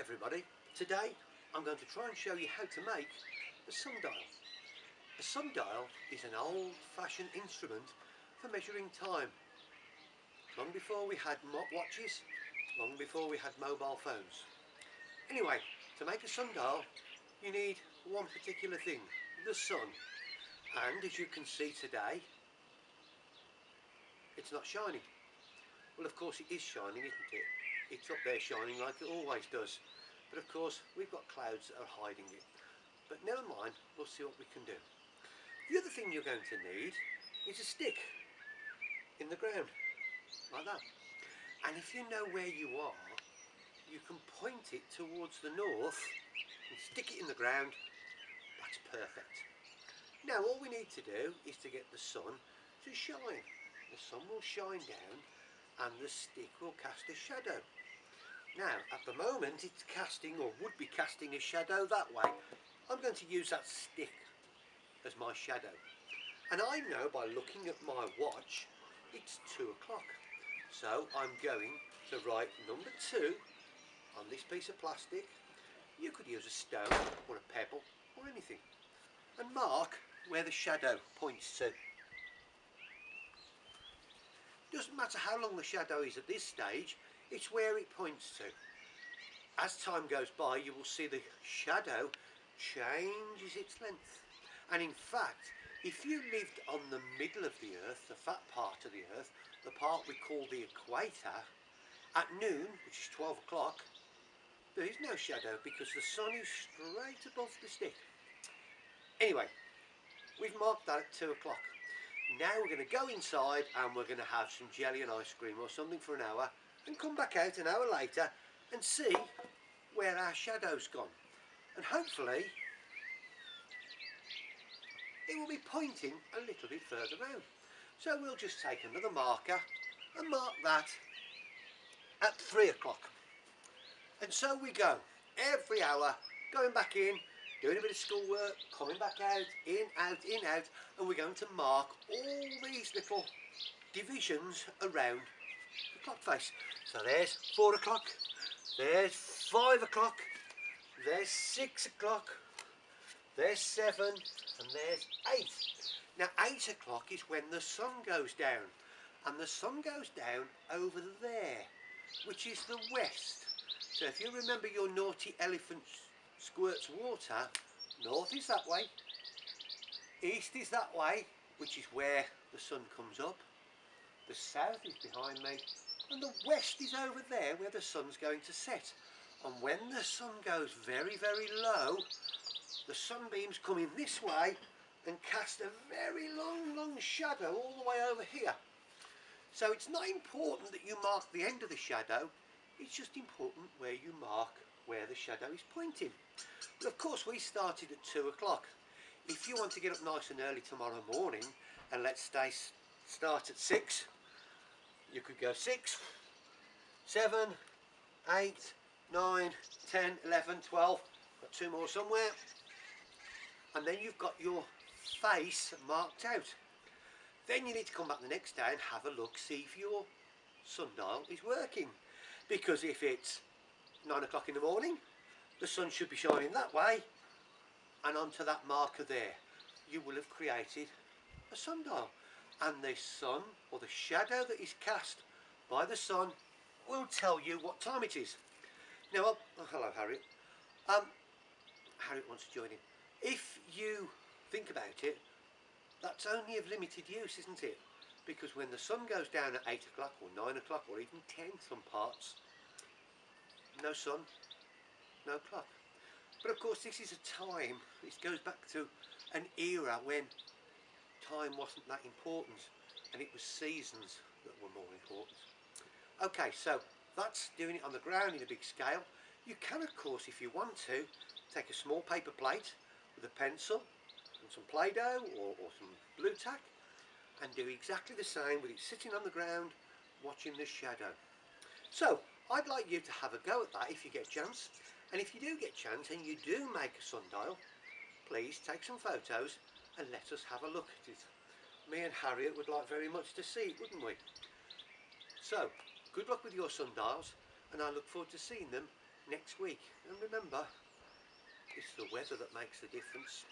everybody, today I'm going to try and show you how to make a sundial. A sundial is an old-fashioned instrument for measuring time. Long before we had watches, long before we had mobile phones. Anyway, to make a sundial you need one particular thing, the sun. And as you can see today, it's not shining. Well, of course it is shining, isn't it? It's up there shining like it always does. But of course we've got clouds that are hiding it. But never mind, we'll see what we can do. The other thing you're going to need is a stick in the ground, like that. And if you know where you are, you can point it towards the north and stick it in the ground. That's perfect. Now all we need to do is to get the sun to shine. The sun will shine down and the stick will cast a shadow. Now at the moment it's casting, or would be casting, a shadow that way. I'm going to use that stick as my shadow. And I know by looking at my watch it's 2 o'clock. So I'm going to write number 2 on this piece of plastic. You could use a stone or a pebble or anything, and mark where the shadow points to. Doesn't matter how long the shadow is at this stage, it's where it points to. As time goes by you will see the shadow changes its length, and in fact if you lived on the middle of the earth, the fat part of the earth, the part we call the equator, at noon, which is 12 o'clock, there is no shadow because the sun is straight above the stick. Anyway, we've marked that at 2 o'clock. Now we're going to go inside and we're going to have some jelly and ice cream or something for an hour and come back out an hour later and see where our shadow's gone. And hopefully it will be pointing a little bit further round. So we'll just take another marker and mark that at 3 o'clock. And so we go, every hour, going back in, doing a bit of schoolwork, coming back out, in, out, and we're going to mark all these little divisions around the clock face. So there's 4 o'clock, there's 5 o'clock, there's 6 o'clock, there's 7, and there's 8. Now 8 o'clock is when the sun goes down, and the sun goes down over there, which is the west. So if you remember your naughty elephant squirts water, north is that way, east is that way, which is where the sun comes up, the south is behind me, and the west is over there where the sun's going to set. And when the sun goes very, very low, the sunbeams come in this way and cast a very long shadow all the way over here. So it's not important that you mark the end of the shadow, it's just important where you mark where the shadow is pointing. But of course we started at 2 o'clock. If you want to get up nice and early tomorrow morning, and let's start at 6, you could go 6, 7, 8, 9, 10, 11, 12, got 2 more somewhere, and then you've got your face marked out. Then you need to come back the next day and have a look, see if your sundial is working. Because if it's 9 o'clock in the morning, the sun should be shining that way, and onto that marker there you will have created a sundial, and the sun, or the shadow that is cast by the sun, will tell you what time it is. Now, oh, hello Harriet. Harriet wants to join in. If you think about it, that's only of limited use, isn't it? Because when the sun goes down at 8 o'clock or 9 o'clock or even 10 some parts, no sun, no clock. But of course this is a time, it goes back to an era when time wasn't that important and it was seasons that were more important. Okay, so that's doing it on the ground in a big scale. You can of course, if you want to, take a small paper plate with a pencil and some Play-Doh or some blue tack and do exactly the same with it sitting on the ground watching the shadow. So I'd like you to have a go at that if you get a chance, and if you do get a chance and you do make a sundial, please take some photos and let us have a look at it. Me and Harriet would like very much to see it, wouldn't we? So good luck with your sundials, and I look forward to seeing them next week. And remember, it's the weather that makes the difference.